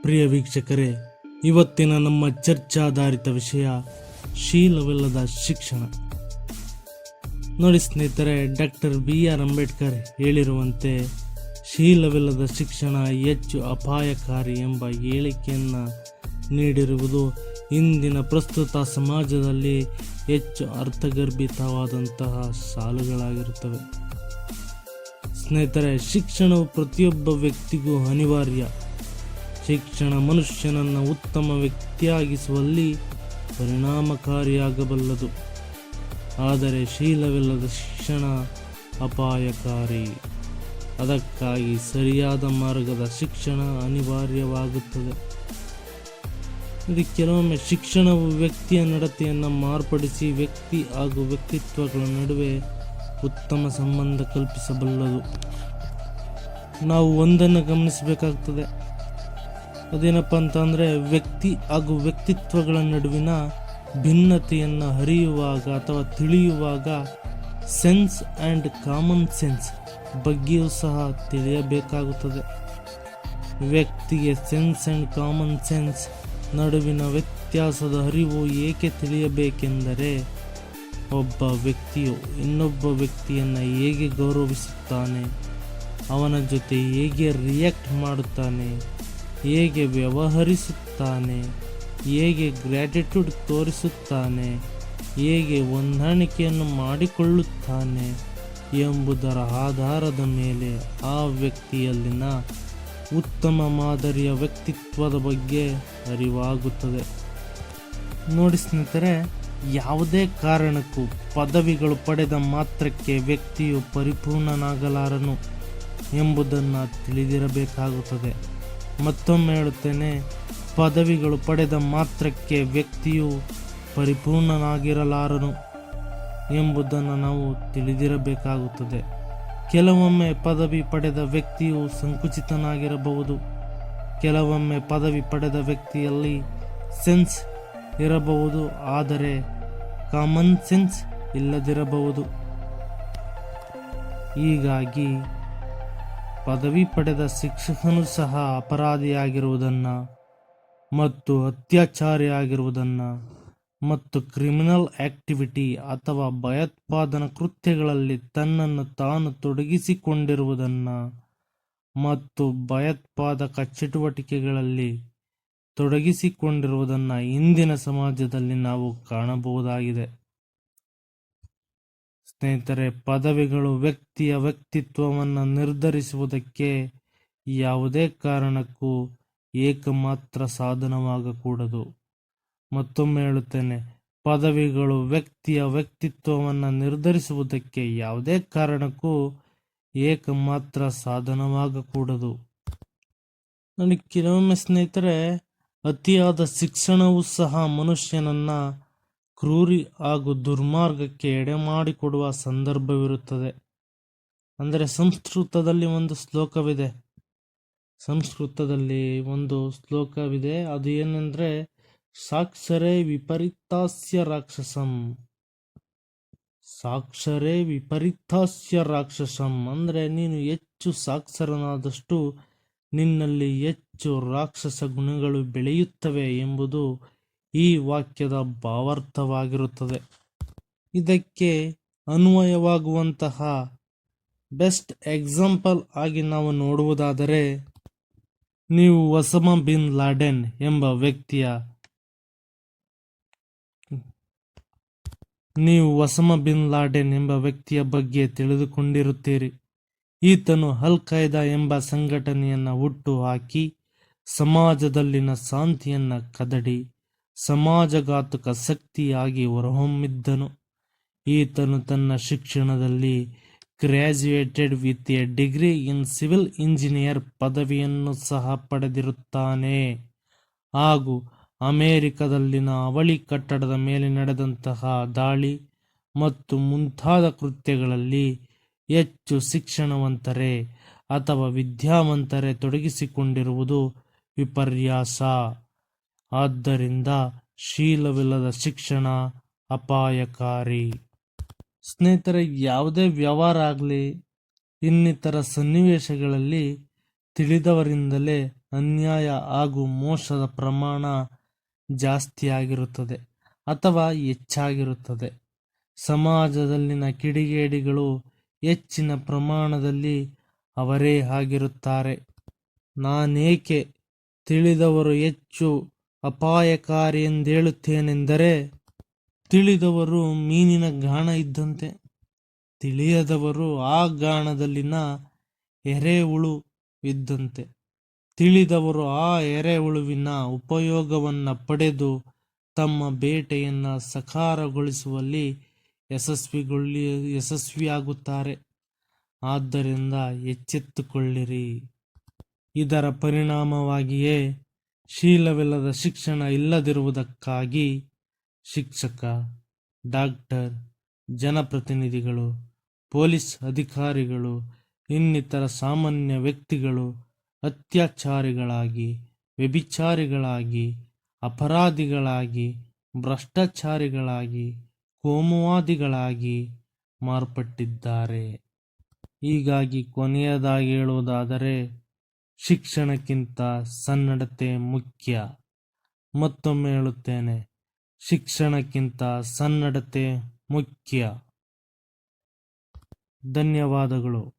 ಪ್ರಿಯ ವೀಕ್ಷಕರೇ, ಇವತ್ತಿನ ನಮ್ಮ ಚರ್ಚಾಧಾರಿತ ವಿಷಯ ಶೀಲವಿಲ್ಲದ ಶಿಕ್ಷಣ. ನೋಡಿ ಸ್ನೇಹಿತರೆ, ಡಾಕ್ಟರ್ BR ಅಂಬೇಡ್ಕರ್ ಹೇಳಿರುವಂತೆ ಶೀಲವಿಲ್ಲದ ಶಿಕ್ಷಣ ಹೆಚ್ಚು ಅಪಾಯಕಾರಿ ಎಂಬ ಹೇಳಿಕೆಯನ್ನು ನೀಡಿರುವುದು ಇಂದಿನ ಪ್ರಸ್ತುತ ಸಮಾಜದಲ್ಲಿ ಹೆಚ್ಚು ಅರ್ಥಗರ್ಭಿತವಾದಂತಹ ಸಾಲುಗಳಾಗಿರುತ್ತವೆ. ಸ್ನೇಹಿತರೆ, ಶಿಕ್ಷಣವು ಪ್ರತಿಯೊಬ್ಬ ವ್ಯಕ್ತಿಗೂ ಅನಿವಾರ್ಯ. ಶಿಕ್ಷಣ ಮನುಷ್ಯನನ್ನು ಉತ್ತಮ ವ್ಯಕ್ತಿಯಾಗಿಸುವಲ್ಲಿ ಪರಿಣಾಮಕಾರಿಯಾಗಬಲ್ಲದು. ಆದರೆ ಶೀಲವಿಲ್ಲದ ಶಿಕ್ಷಣ ಅಪಾಯಕಾರಿ. ಅದಕ್ಕಾಗಿ ಸರಿಯಾದ ಮಾರ್ಗದ ಶಿಕ್ಷಣ ಅನಿವಾರ್ಯವಾಗುತ್ತದೆ. ಇದು ಕೆಲವೊಮ್ಮೆ ಶಿಕ್ಷಣವು ವ್ಯಕ್ತಿಯ ನಡತೆಯನ್ನು ಮಾರ್ಪಡಿಸಿ ವ್ಯಕ್ತಿ ಹಾಗೂ ವ್ಯಕ್ತಿತ್ವಗಳ ನಡುವೆ ಉತ್ತಮ ಸಂಬಂಧ ಕಲ್ಪಿಸಬಲ್ಲದು. ನಾವು ಒಂದನ್ನು ಗಮನಿಸಬೇಕಾಗ್ತದೆ. ಅದೇನಪ್ಪ ಅಂತಂದರೆ, ವ್ಯಕ್ತಿ ಹಾಗೂ ವ್ಯಕ್ತಿತ್ವಗಳ ನಡುವಿನ ಭಿನ್ನತೆಯನ್ನು ಅರಿಯುವಾಗ ಅಥವಾ ತಿಳಿಯುವಾಗ ಸೆನ್ಸ್ ಆ್ಯಂಡ್ ಕಾಮನ್ ಸೆನ್ಸ್ ಬಗ್ಗೆಯೂ ಸಹ ತಿಳಿಯಬೇಕಾಗುತ್ತದೆ. ವ್ಯಕ್ತಿಗೆ ಸೆನ್ಸ್ ಆ್ಯಂಡ್ ಕಾಮನ್ ಸೆನ್ಸ್ ನಡುವಿನ ವ್ಯತ್ಯಾಸದ ಅರಿವು ಏಕೆ ತಿಳಿಯಬೇಕೆಂದರೆ, ಒಬ್ಬ ವ್ಯಕ್ತಿಯು ಇನ್ನೊಬ್ಬ ವ್ಯಕ್ತಿಯನ್ನು ಹೇಗೆ ಗೌರವಿಸುತ್ತಾನೆ, ಅವನ ಜೊತೆ ಹೇಗೆ ರಿಯಾಕ್ಟ್ ಮಾಡುತ್ತಾನೆ, ಹೇಗೆ ವ್ಯವಹರಿಸುತ್ತಾನೆ, ಹೇಗೆ ಗ್ರ್ಯಾಟಿಟ್ಯೂಡ್ ತೋರಿಸುತ್ತಾನೆ, ಹೇಗೆ ಹೊಂದಾಣಿಕೆಯನ್ನು ಮಾಡಿಕೊಳ್ಳುತ್ತಾನೆ ಎಂಬುದರ ಆಧಾರದ ಮೇಲೆ ಆ ವ್ಯಕ್ತಿಯಲ್ಲಿನ ಉತ್ತಮ ಮಾದರಿಯ ವ್ಯಕ್ತಿತ್ವದ ಬಗ್ಗೆ ಅರಿವಾಗುತ್ತದೆ. ನೋಡಿ ಸ್ನೇಹಿತರೆ, ಯಾವುದೇ ಕಾರಣಕ್ಕೂ ಪದವಿಗಳು ಪಡೆದ ಮಾತ್ರಕ್ಕೆ ವ್ಯಕ್ತಿಯು ಪರಿಪೂರ್ಣನಾಗಲಾರನು ಎಂಬುದನ್ನು ತಿಳಿದಿರಬೇಕಾಗುತ್ತದೆ. ಮತ್ತೊಮ್ಮೆ ಹೇಳುತ್ತೇನೆ, ಪದವಿಗಳು ಪಡೆದ ಮಾತ್ರಕ್ಕೆ ವ್ಯಕ್ತಿಯು ಪರಿಪೂರ್ಣನಾಗಿರಲಾರನು ಎಂಬುದನ್ನು ನಾವು ತಿಳಿದಿರಬೇಕಾಗುತ್ತದೆ. ಕೆಲವೊಮ್ಮೆ ಪದವಿ ಪಡೆದ ವ್ಯಕ್ತಿಯು ಸಂಕುಚಿತನಾಗಿರಬಹುದು. ಕೆಲವೊಮ್ಮೆ ಪದವಿ ಪಡೆದ ವ್ಯಕ್ತಿಯಲ್ಲಿ ಸೆನ್ಸ್ ಇರಬಹುದು, ಆದರೆ ಕಾಮನ್ ಸೆನ್ಸ್ ಇಲ್ಲದಿರಬಹುದು. ಹೀಗಾಗಿ ಪದವಿ ಪಡೆದ ಶಿಕ್ಷಕನು ಸಹ ಅಪರಾಧಿಯಾಗಿರುವುದನ್ನು ಮತ್ತು ಅತ್ಯಾಚಾರಿಯಾಗಿರುವುದನ್ನು ಮತ್ತು ಕ್ರಿಮಿನಲ್ ಆಕ್ಟಿವಿಟಿ ಅಥವಾ ಭಯೋತ್ಪಾದನಾ ಕೃತ್ಯಗಳಲ್ಲಿ ತನ್ನನ್ನು ತಾನು ತೊಡಗಿಸಿಕೊಂಡಿರುವುದನ್ನು ಮತ್ತು ಭಯೋತ್ಪಾದಕ ಚಟುವಟಿಕೆಗಳಲ್ಲಿ ತೊಡಗಿಸಿಕೊಂಡಿರುವುದನ್ನು ಇಂದಿನ ಸಮಾಜದಲ್ಲಿ ನಾವು ಕಾಣಬಹುದಾಗಿದೆ. ಸ್ನೇಹಿತರೆ, ಪದವಿಗಳು ವ್ಯಕ್ತಿಯ ವ್ಯಕ್ತಿತ್ವವನ್ನು ನಿರ್ಧರಿಸುವುದಕ್ಕೆ ಯಾವುದೇ ಕಾರಣಕ್ಕೂ ಏಕಮಾತ್ರ ಸಾಧನವಾಗಕೂಡದು. ಮತ್ತೊಮ್ಮೆ ಹೇಳುತ್ತೇನೆ, ಪದವಿಗಳು ವ್ಯಕ್ತಿಯ ವ್ಯಕ್ತಿತ್ವವನ್ನು ನಿರ್ಧರಿಸುವುದಕ್ಕೆ ಯಾವುದೇ ಕಾರಣಕ್ಕೂ ಏಕಮಾತ್ರ ಸಾಧನವಾಗಕೂಡದು. ನನಗೆ ಕೆಲವೊಮ್ಮೆ ಸ್ನೇಹಿತರೆ, ಅತಿಯಾದ ಶಿಕ್ಷಣವೂ ಸಹ ಮನುಷ್ಯನನ್ನು ಕ್ರೂರಿ ಹಾಗೂ ದುರ್ಮಾರ್ಗಕ್ಕೆ ಎಡೆಮಾಡಿಕೊಡುವ ಸಂದರ್ಭವಿರುತ್ತದೆ. ಅಂದರೆ ಸಂಸ್ಕೃತದಲ್ಲಿ ಒಂದು ಶ್ಲೋಕವಿದೆ. ಅದು ಏನೆಂದರೆ, ಸಾಕ್ಷರೇ ವಿಪರೀತಾಸ್ಯ ರಾಕ್ಷಸಂ. ಸಾಕ್ಷರೇ ವಿಪರೀತಾಸ್ಯ ರಾಕ್ಷಸಂ ಅಂದರೆ ನೀನು ಹೆಚ್ಚು ಸಾಕ್ಷರನಾದಷ್ಟು ನಿನ್ನಲ್ಲಿ ಹೆಚ್ಚು ರಾಕ್ಷಸ ಗುಣಗಳು ಬೆಳೆಯುತ್ತವೆ ಎಂಬುದು ಈ ವಾಕ್ಯದ ಭಾವಾರ್ಥವಾಗಿರುತ್ತದೆ. ಇದಕ್ಕೆ ಅನ್ವಯವಾಗುವಂತಹ ಬೆಸ್ಟ್ ಎಕ್ಸಾಂಪಲ್ ಆಗಿ ನಾವು ನೋಡುವುದಾದರೆ, ನೀವು ಒಸಾಮಾ ಬಿನ್ ಲಾಡೆನ್ ಎಂಬ ವ್ಯಕ್ತಿಯ ಬಗ್ಗೆ ತಿಳಿದುಕೊಂಡಿರುತ್ತೀರಿ. ಈತನು ಅಲ್ ಖೈದಾ ಎಂಬ ಸಂಘಟನೆಯನ್ನು ಹುಟ್ಟು ಹಾಕಿ ಸಮಾಜದಲ್ಲಿನ ಶಾಂತಿಯನ್ನು ಕದಡಿ ಸಮಾಜಘಾತುಕ ಶಕ್ತಿಯಾಗಿ ಹೊರಹೊಮ್ಮಿದ್ದನು. ಈತನು ತನ್ನ ಶಿಕ್ಷಣದಲ್ಲಿ graduated with A degree in civil engineer ಪದವಿಯನ್ನು ಸಹ ಪಡೆದಿರುತ್ತಾನೆ. ಹಾಗೂ ಅಮೆರಿಕದಲ್ಲಿನ ಅವಳಿ ಕಟ್ಟಡದ ಮೇಲೆ ನಡೆದಂತಹ ದಾಳಿ ಮತ್ತು ಮುಂತಾದ ಕೃತ್ಯಗಳಲ್ಲಿ ಹೆಚ್ಚು ಶಿಕ್ಷಣವಂತರೇ ಅಥವಾ ವಿದ್ಯಾವಂತರೇ ತೊಡಗಿಸಿಕೊಂಡಿರುವುದು ವಿಪರ್ಯಾಸ. ಆದ್ದರಿಂದ ಶೀಲವಿಲ್ಲದ ಶಿಕ್ಷಣ ಅಪಾಯಕಾರಿ. ಸ್ನೇಹಿತರೆ, ಯಾವುದೇ ವ್ಯವಹಾರ ಆಗಲಿ ಇನ್ನಿತರ ಸನ್ನಿವೇಶಗಳಲ್ಲಿ ತಿಳಿದವರಿಂದಲೇ ಅನ್ಯಾಯ ಹಾಗೂ ಮೋಸದ ಪ್ರಮಾಣ ಜಾಸ್ತಿಯಾಗಿರುತ್ತದೆ ಅಥವಾ ಹೆಚ್ಚಾಗಿರುತ್ತದೆ. ಸಮಾಜದಲ್ಲಿನ ಕಿಡಿಗೇಡಿಗಳು ಹೆಚ್ಚಿನ ಪ್ರಮಾಣದಲ್ಲಿ ಅವರೇ ಆಗಿರುತ್ತಾರೆ. ನಾನೇಕೆ ತಿಳಿದವರು ಹೆಚ್ಚು ಅಪಾಯಕಾರಿ ಎಂದೇಳುತ್ತೇನೆಂದರೆ, ತಿಳಿದವರು ಮೀನಿನ ಗಾಣ ಇದ್ದಂತೆ, ತಿಳಿಯದವರು ಆ ಗಾಣದಲ್ಲಿನ ಎರೆಹುಳು ಇದ್ದಂತೆ. ತಿಳಿದವರು ಆ ಎರೆಹುಳುವಿನ ಉಪಯೋಗವನ್ನು ಪಡೆದು ತಮ್ಮ ಬೇಟೆಯನ್ನು ಸಾಕಾರಗೊಳಿಸುವಲ್ಲಿ ಯಶಸ್ವಿಯಾಗುತ್ತಾರೆ. ಆದ್ದರಿಂದ ಎಚ್ಚೆತ್ತುಕೊಳ್ಳಿರಿ. ಇದರ ಪರಿಣಾಮವಾಗಿಯೇ ಶೀಲವಿಲ್ಲದ ಶಿಕ್ಷಣ ಇಲ್ಲದಿರುವುದಕ್ಕಾಗಿ ಶಿಕ್ಷಕ, ಡಾಕ್ಟರ್, ಜನಪ್ರತಿನಿಧಿಗಳು, ಪೊಲೀಸ್ ಅಧಿಕಾರಿಗಳು, ಇನ್ನಿತರ ಸಾಮಾನ್ಯ ವ್ಯಕ್ತಿಗಳು ಅತ್ಯಾಚಾರಿಗಳಾಗಿ, ವ್ಯಭಿಚಾರಿಗಳಾಗಿ, ಅಪರಾಧಿಗಳಾಗಿ, ಭ್ರಷ್ಟಾಚಾರಿಗಳಾಗಿ, ಕೋಮುವಾದಿಗಳಾಗಿ ಮಾರ್ಪಟ್ಟಿದ್ದಾರೆ. ಹೀಗಾಗಿ ಕೊನೆಯದಾಗಿ ಹೇಳುವುದಾದರೆ, ಶಿಕ್ಷಣಕ್ಕಿಂತ ಸನ್ನಡತೆ ಮುಖ್ಯ. ಮತ್ತೊಮ್ಮೆ ಹೇಳುತ್ತೇನೆ, ಶಿಕ್ಷಣಕ್ಕಿಂತ ಸನ್ನಡತೆ ಮುಖ್ಯ. ಧನ್ಯವಾದಗಳು.